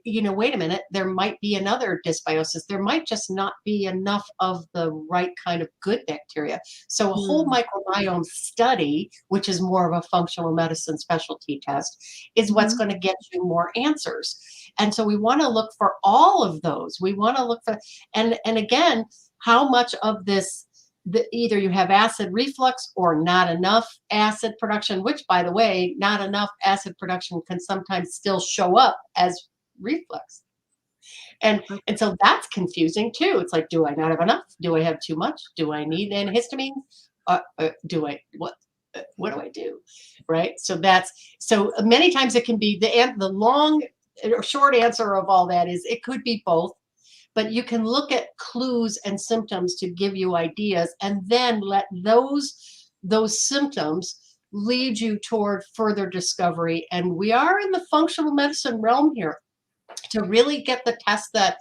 you know, wait a minute, there might be another dysbiosis. There might just not be enough of the right kind of good bacteria. So a whole Mm. microbiome study, which is more of a functional medicine specialty test, is what's Mhm. going to get you more answers. And so we want to look for all of those. We want to look for, and again, how much of this, either you have acid reflux or not enough acid production, which, by the way, not enough acid production can sometimes still show up as reflux. And so that's confusing too. It's like, do I not have enough? Do I have too much? Do I need antihistamines? Do I what do I do? Right? So that's, so many times it can be the long or short answer of all that is it could be both. but you can look at clues and symptoms to give you ideas, and then let those symptoms lead you toward further discovery. And we are in the functional medicine realm here to really get the tests that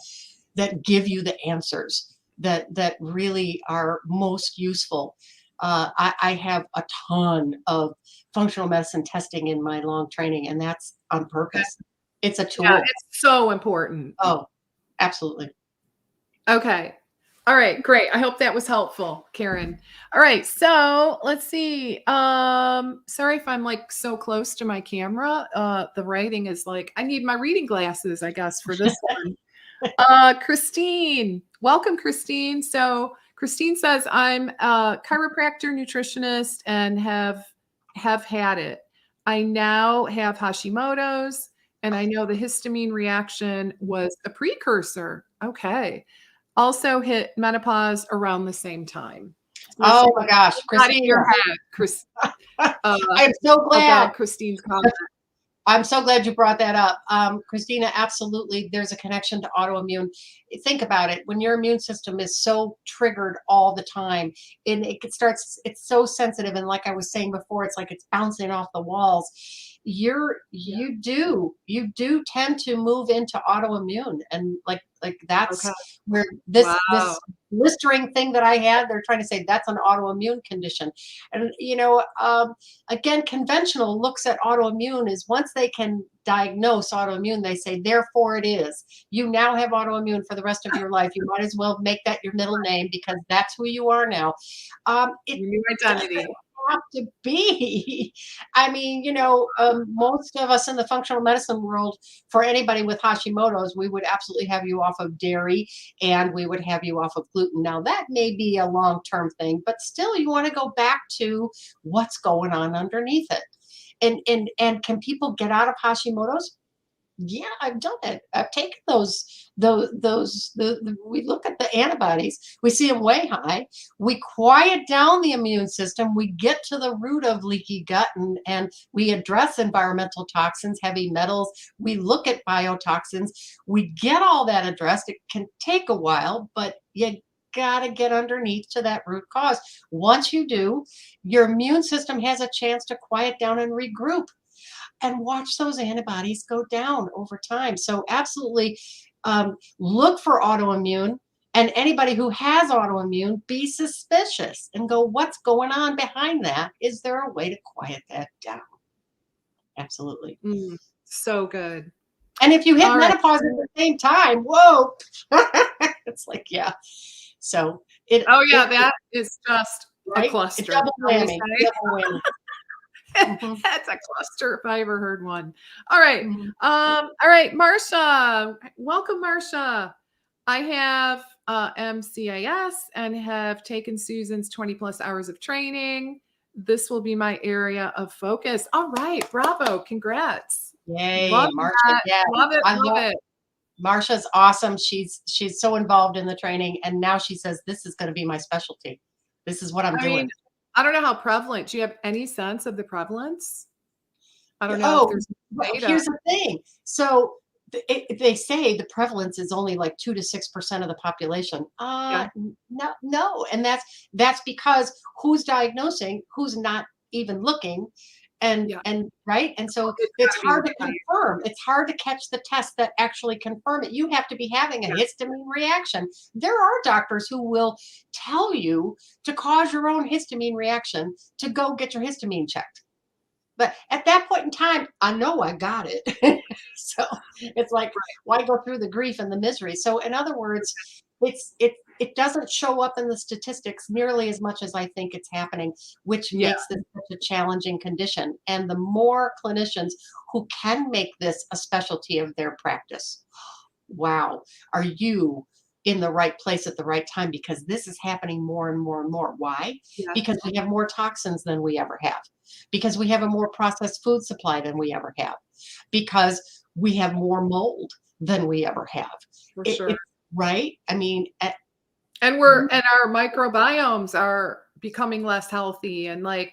give you the answers that really are most useful. I have a ton of functional medicine testing in my long training, and that's on purpose. It's a tool. Yeah, it's so important. Oh, absolutely. Okay. All right, great. I hope that was helpful, Karen. All right, so let's see. Sorry if I'm like so close to my camera. The writing is like, I need my reading glasses, I guess, for this one. Christine, welcome, Christine. So Christine says, I'm a chiropractor, nutritionist, and have had it. I now have Hashimoto's, and I know the histamine reaction was a precursor. Okay. Also hit menopause around the same time. Oh my gosh, Not in your Christina. head, Chris. I'm so glad. About Christine's comment. I'm so glad you brought that up. Christina, absolutely. There's a connection to autoimmune. Think about it. When your immune system is so triggered all the time, and it's so sensitive. And like I was saying before, it's like it's bouncing off the walls. You do tend to move into autoimmune. And like that's Okay. where this Wow. blistering thing that I had, they're trying to say that's an autoimmune condition. And again, conventional looks at autoimmune as once they can diagnose autoimmune, they say, therefore it is. You now have autoimmune for the rest of your life. You might as well make that your middle name because that's who you are now. It Your new identity. doesn't have to be. I mean, most of us in the functional medicine world, for anybody with Hashimoto's, we would absolutely have you off of dairy and we would have you off of gluten. Now, that may be a long-term thing, but still you want to go back to what's going on underneath it. And can people get out of Hashimoto's? Yeah, I've done it. I've taken we look at the antibodies, we see them way high. We quiet down the immune system. We get to the root of leaky gut and we address environmental toxins, heavy metals. We look at biotoxins. We get all that addressed. It can take a while, but you got to get underneath to that root cause. Once you do, your immune system has a chance to quiet down and regroup and watch those antibodies go down over time. So absolutely look for autoimmune, and anybody who has autoimmune, be suspicious and go, what's going on behind that? Is there a way to quiet that down? Absolutely. So good. And if you hit All menopause at the same time, whoa, it's like, yeah. So that is just right? a cluster. It's double whammy. Double whammy. Mm-hmm. That's a cluster if I ever heard one. All right. Mm-hmm. All right, Marsha. Welcome, Marsha. I have MCAS and have taken Susan's 20 plus hours of training. This will be my area of focus. All right. Bravo. Congrats. Yay, Love Marsha. that. Yeah. Love it. Love it. Marsha's awesome. She's so involved in the training, and now she says, this is going to be my specialty. This is what I'm doing. I don't know how prevalent. Do you have any sense of the prevalence? I don't know. If there's data. Here's the thing. So they say the prevalence is only like 2 to 6% of the population. No, and that's because who's diagnosing, who's not even looking, and right, and so it's hard to confirm. It's hard to catch the tests that actually confirm it. You have to be having a histamine reaction. There are doctors who will tell you to cause your own histamine reaction to go get your histamine checked. But at that point in time, I know I got it. So it's like, why go through the grief and the misery? So in other words, it doesn't show up in the statistics nearly as much as I think it's happening, which makes this such a challenging condition. And the more clinicians who can make this a specialty of their practice, wow, are you in the right place at the right time? Because this is happening more and more and more. Why? Because we have more toxins than we ever have. Because we have a more processed food supply than we ever have. Because we have more mold than we ever have. For sure. Right? I mean, and our microbiomes are becoming less healthy, and like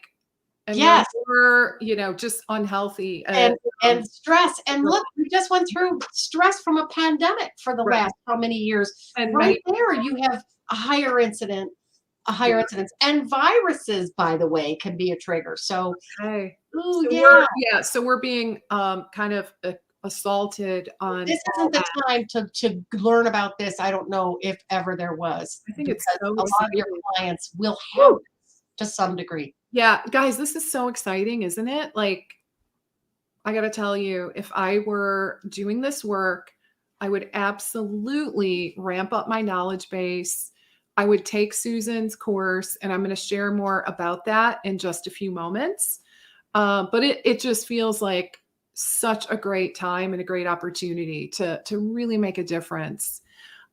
and Yes. we're more, just unhealthy. And stress. And look, we just went through stress from a pandemic for the Right. last how many years? And Right many, there, you have a higher incidence. And viruses, by the way, can be a trigger. So, okay. ooh, We're yeah, so we're being kind of assaulted on this all isn't the that. time to learn about this. I don't know if ever there was, I think it's because so a lot of your exciting. clients will have Woo! this to some degree. Yeah, guys, this is so exciting, isn't it? Like, I got to tell you, if I were doing this work, I would absolutely ramp up my knowledge base. I would take Susan's course, and I'm going to share more about that in just a few moments. But it just feels like such a great time and a great opportunity to really make a difference.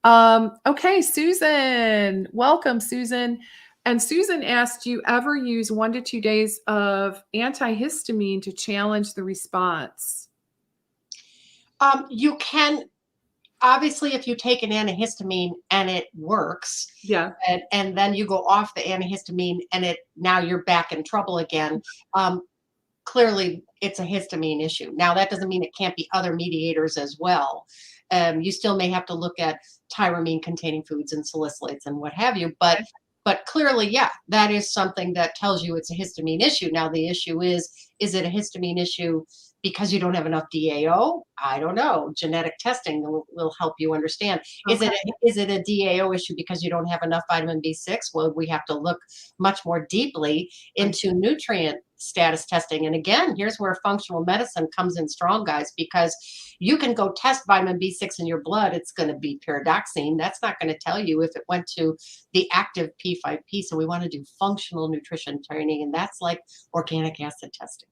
Okay, Susan, welcome, Susan. And Susan asked, you ever use 1 to 2 days of antihistamine to challenge the response? You can obviously, if you take an antihistamine and it works, Yeah. and then you go off the antihistamine and now you're back in trouble again. Clearly, it's a histamine issue. Now, that doesn't mean it can't be other mediators as well. You still may have to look at tyramine containing foods and salicylates and what have you, but clearly, yeah, that is something that tells you it's a histamine issue. Now, the issue is it a histamine issue because you don't have enough DAO? I don't know. Genetic testing will help you understand. Okay. Is it a DAO issue because you don't have enough vitamin B6? Well, we have to look much more deeply into nutrient status testing. And again, here's where functional medicine comes in strong, guys, because you can go test vitamin B6 in your blood. It's going to be pyridoxine. That's not going to tell you if it went to the active P5P. So we want to do functional nutrition training, and that's like organic acid testing.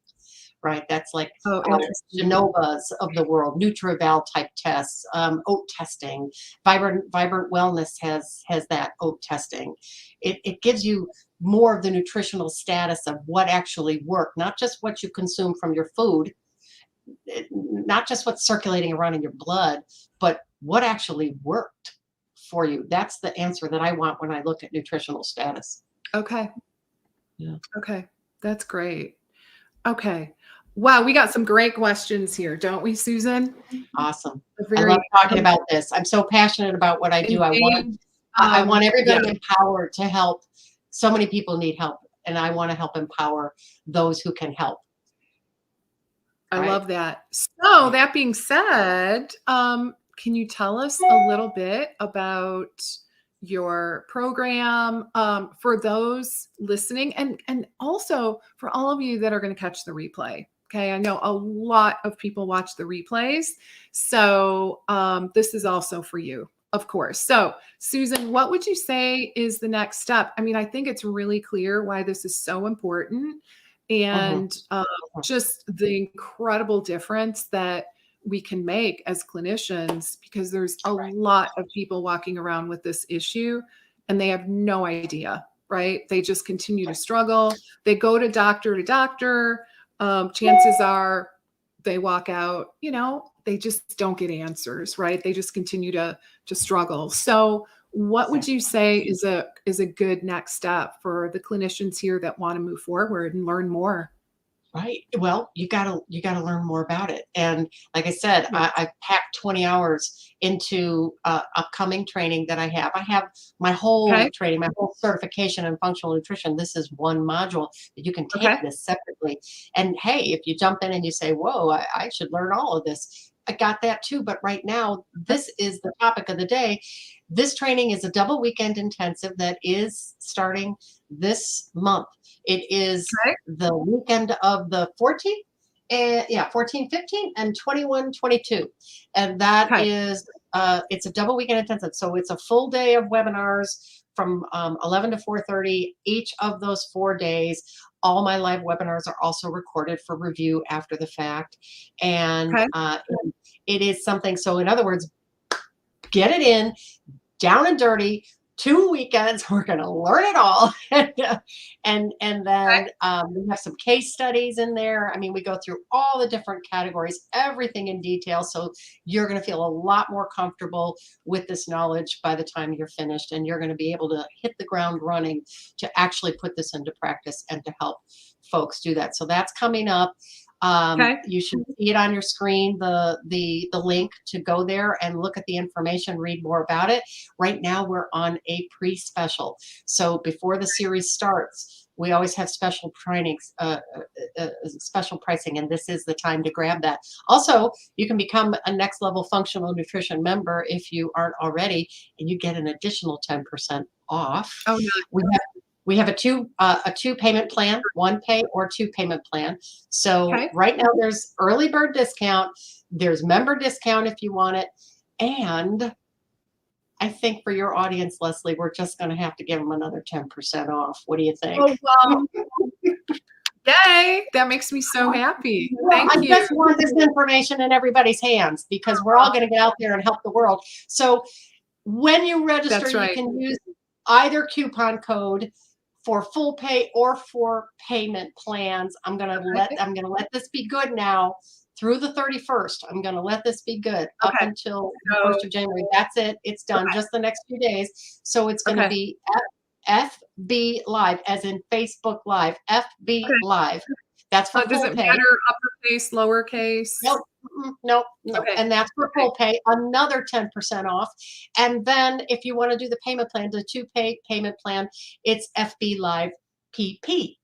Right, that's like Oh, interesting. Genovas of the world, NutriVal type tests, oat testing. Vibrant Wellness has that oat testing. It gives you more of the nutritional status of what actually worked, not just what you consume from your food, not just what's circulating around in your blood, but what actually worked for you. That's the answer that I want when I look at nutritional status. Okay. Yeah. Okay. That's great. Okay. Wow, we got some great questions here, don't we, Susan? Awesome. I Very love talking about this. I'm so passionate about what I do. engaged. I want Yeah, everybody empowered to help. So many people need help, and I want to help empower those who can help. I Right? love that. So that being said, can you tell us a little bit about your program for those listening, and also for all of you that are going to catch the replay? Okay, I know a lot of people watch the replays, so this is also for you, of course. So, Susan, what would you say is the next step? I mean, I think it's really clear why this is so important, Mhm. and just the incredible difference that we can make as clinicians, because there's a Right. lot of people walking around with this issue and they have no idea, right? They just continue to struggle. They go to doctor. Chances are they walk out, they just don't get answers, right? They just continue to struggle. So what would you say is a good next step for the clinicians here that want to move forward and learn more? Right. Well, you gotta learn more about it. And like I said, Yeah. I packed 20 hours into upcoming training that I have. I have my whole Okay. training, my whole certification in functional nutrition. This is one module that you can take Okay. this separately. And hey, if you jump in and you say, "Whoa, I should learn all of this," I got that too. But right now, this is the topic of the day. This training is a double weekend intensive that is starting this month. It is Okay. the weekend of the 14th, and yeah, 14, 15, and 21, 22. And that Okay. is, it's a double weekend intensive. So it's a full day of webinars from 11 to 4:30 each of those 4 days. All my live webinars are also recorded for review after the fact. And Okay. it is something, so in other words, get it in, down and dirty, 2 weekends. We're going to learn it all. And then we have some case studies in there. I mean, we go through all the different categories, everything in detail. So you're going to feel a lot more comfortable with this knowledge by the time you're finished. And you're going to be able to hit the ground running to actually put this into practice and to help folks do that. So that's coming up. You should see it on your screen, the link to go there and look at the information, read more about it. Right now we're on a pre-special. So before the series starts, we always have special trainings, special pricing, and this is the time to grab that. Also, you can become a Next Level Functional Nutrition member if you aren't already, and you get an additional 10% off. Oh, no. We have a two payment plan, 1 pay or 2 payment plan. So right now there's early bird discount, there's member discount if you want it, and I think for your audience, Leslie, we're just going to have to give them another 10% off. What do you think? Oh, wow. Yay! That makes me so happy. Well, I just want this information in everybody's hands because we're all going to get out there and help the world. So when you register, you can use either coupon code for full pay or for payment plans. I'm gonna let this be good now through the 31st. I'm gonna let this be good up until the 1st of January. That's it. It's done. Just the next few days. So it's gonna be FB Live, as in Facebook Live. FB Live. That's for full pay. Does it matter uppercase, lowercase? Nope. And that's for full pay, another 10% off. And then if you want to do the payment plan, the 2-pay payment plan, it's FB Live PP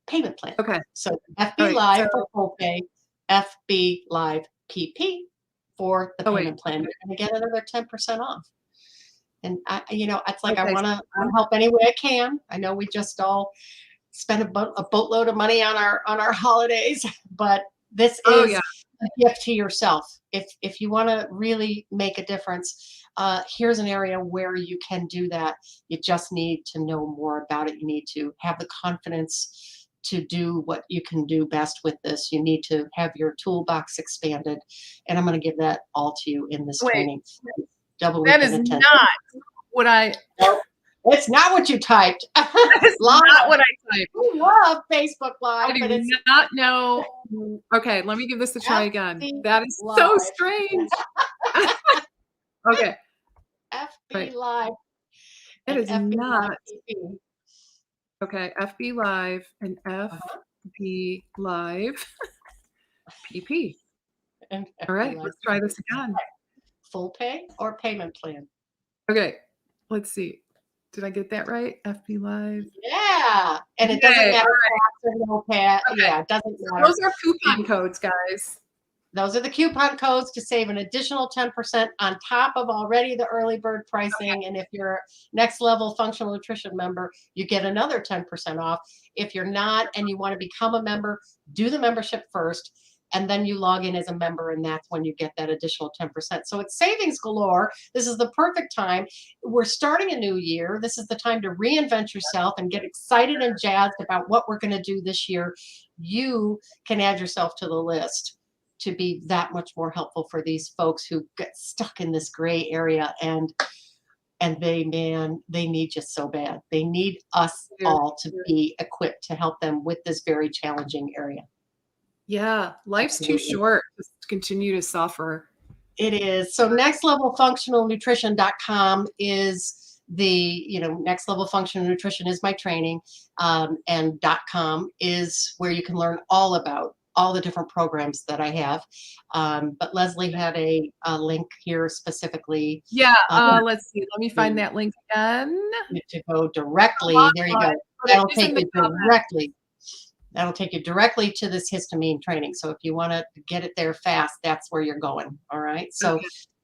payment plan. So FB Live for full pay, FB Live PP for the payment plan. You're going to get another 10% off. And it's like I want to help any way I can. I know we just all spend a boatload of money on our holidays, but this is a gift to yourself. If you want to really make a difference, here's an area where you can do that. You just need to know more about it. You need to have the confidence to do what you can do best with this. You need to have your toolbox expanded, and I'm going to give that all to you in this training. That is not what I. Nope. It's not what you typed. It's not what I typed. We love Facebook Live. I do not know. Okay, let me give this a try again. That is so strange. FB Live. It is not. Okay, FB Live and FB Live PP. All right, let's try this again. Full pay or payment plan? Okay, let's see. Did I get that right? FB Live. Yeah. And it doesn't matter if or no pay. Yeah, it doesn't matter. Those are coupon codes, guys. Those are the coupon codes to save an additional 10% on top of already the early bird pricing. And if you're Next Level Functional Nutrition member, you get another 10% off. If you're not and you want to become a member, do the membership first. And then you log in as a member, and that's when you get that additional 10%. So it's savings galore. This is the perfect time. We're starting a new year. This is the time to reinvent yourself and get excited and jazzed about what we're going to do this year. You can add yourself to the list to be that much more helpful for these folks who get stuck in this gray area, and they need you so bad. They need us all to be equipped to help them with this very challenging area. Yeah, life's too short to continue to suffer. It is. So nextlevelfunctionalnutrition.com is the, Next Level Functional Nutrition is my training, and .com is where you can learn all about all the different programs that I have. But Leslie had a link here specifically. Yeah, let's see. Let me find that link again. To go directly. There you go. That'll take you directly. That'll take you directly to this histamine training. So if you want to get it there fast, that's where you're going. All right. So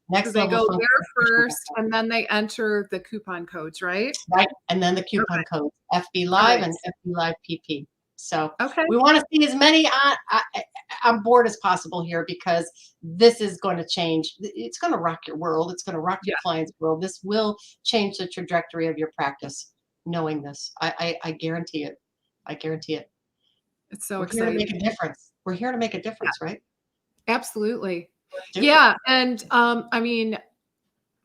Next Level. They go there first, and then they enter the coupon codes, right? Right. And then the coupon codes, FB Live and FB Live PP. So we want to see as many on board as possible here, because this is going to change. It's going to rock your world. It's going to rock your client's world. This will change the trajectory of your practice, knowing this. I guarantee it. I guarantee it. It's so exciting. We're here to make a difference. We're here to make a difference, right? Absolutely. Yeah. And I mean,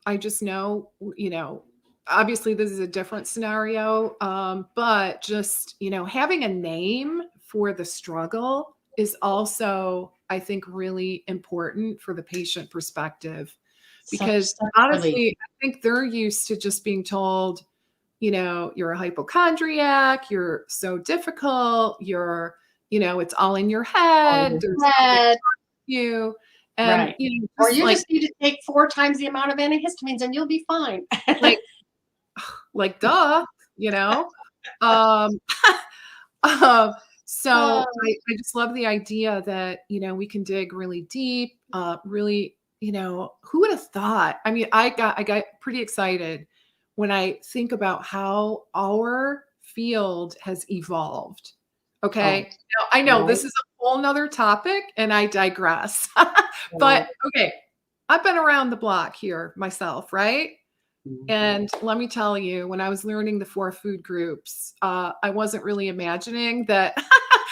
I just know, obviously this is a different scenario, but just, having a name for the struggle is also, I think, really important for the patient perspective, because Such relief. honestly, I think they're used to just being told, you're a hypochondriac, you're so difficult, it's all in your On head, your there's nothing head. you. And, Right. Or just you like, just need to take 4 times the amount of antihistamines and you'll be fine. like, duh, you know? Um, um, so Oh, I just love the idea that, we can dig really deep, really, who would have thought? I mean, I got pretty excited when I think about how our field has evolved. oh, Okay. Now I know right, this is a whole nother topic and I digress. But right. okay, I've been around the block here myself, right? Mhm. And let me tell you, when I was learning the 4 food groups, I wasn't really imagining that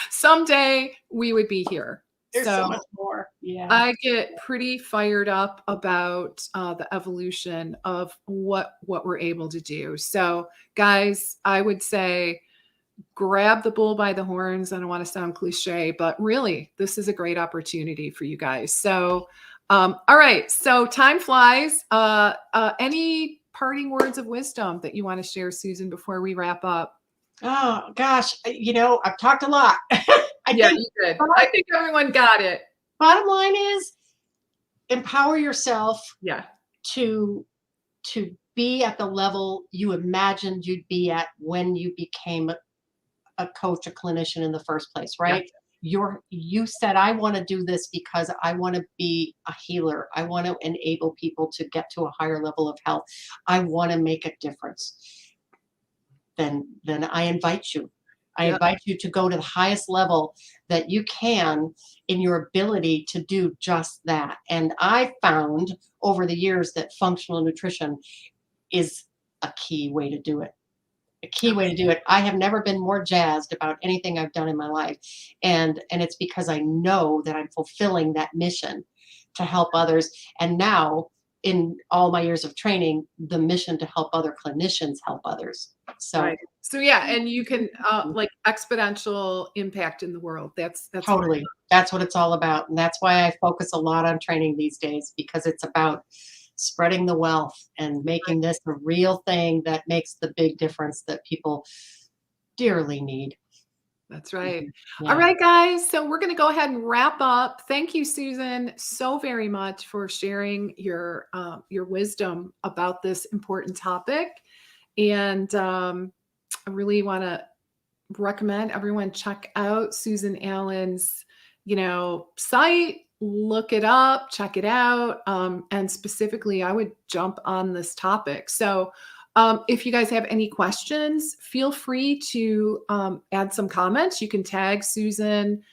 someday we would be here. There's so So much more. Yeah. I get pretty fired up about the evolution of what we're able to do. So, guys, I would say grab the bull by the horns. I don't want to sound cliche, but really, this is a great opportunity for you guys. So, all right. So time flies. Any parting words of wisdom that you want to share, Susan, before we wrap up? Oh gosh, I've talked a lot. I Yeah, think you did. bottom I think everyone got it. bottom line is empower yourself Yeah. to be at the level you imagined you'd be at when you became a coach, a clinician in the first place, Yeah. right? You said, I want to do this because I want to be a healer. I want to enable people to get to a higher level of health. I want to make a difference. Then I invite you. I Yeah. invite you to go to the highest level that you can in your ability to do just that. And I found over the years that functional nutrition is a key way to do it. A key way to do it. I have never been more jazzed about anything I've done in my life. And it's because I know that I'm fulfilling that mission to help others. And now in all my years of training, the mission to help other clinicians help others. So Right. So yeah, and you can like exponential impact in the world. That's what totally. That's what it's all about. And that's why I focus a lot on training these days, because it's about spreading the wealth and making this a real thing that makes the big difference that people dearly need. That's right. Mhm. All Yeah. right, guys. So we're going to go ahead and wrap up. Thank you, Susan, so very much for sharing your wisdom about this important topic. And I really want to recommend everyone check out Susan Allen's, site. Look it up, check it out, and specifically, I would jump on this topic. So, if you guys have any questions, feel free to add some comments. You can tag Susan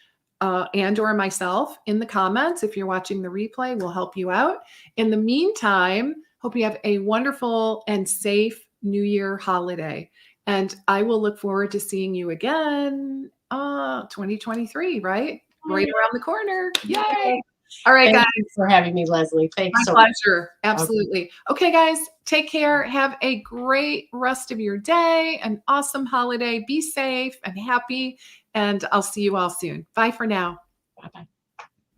and/or myself in the comments. If you're watching the replay, we'll help you out. In the meantime, hope you have a wonderful and safe New Year holiday. And I will look forward to seeing you again 2023, right? Right around the corner. Yay. All right, Thank guys. you for having me, Leslie. My Thanks so much. pleasure. Absolutely. Okay, guys, take care. Have a great rest of your day, an awesome holiday. Be safe and happy. And I'll see you all soon. Bye for now. Bye-bye.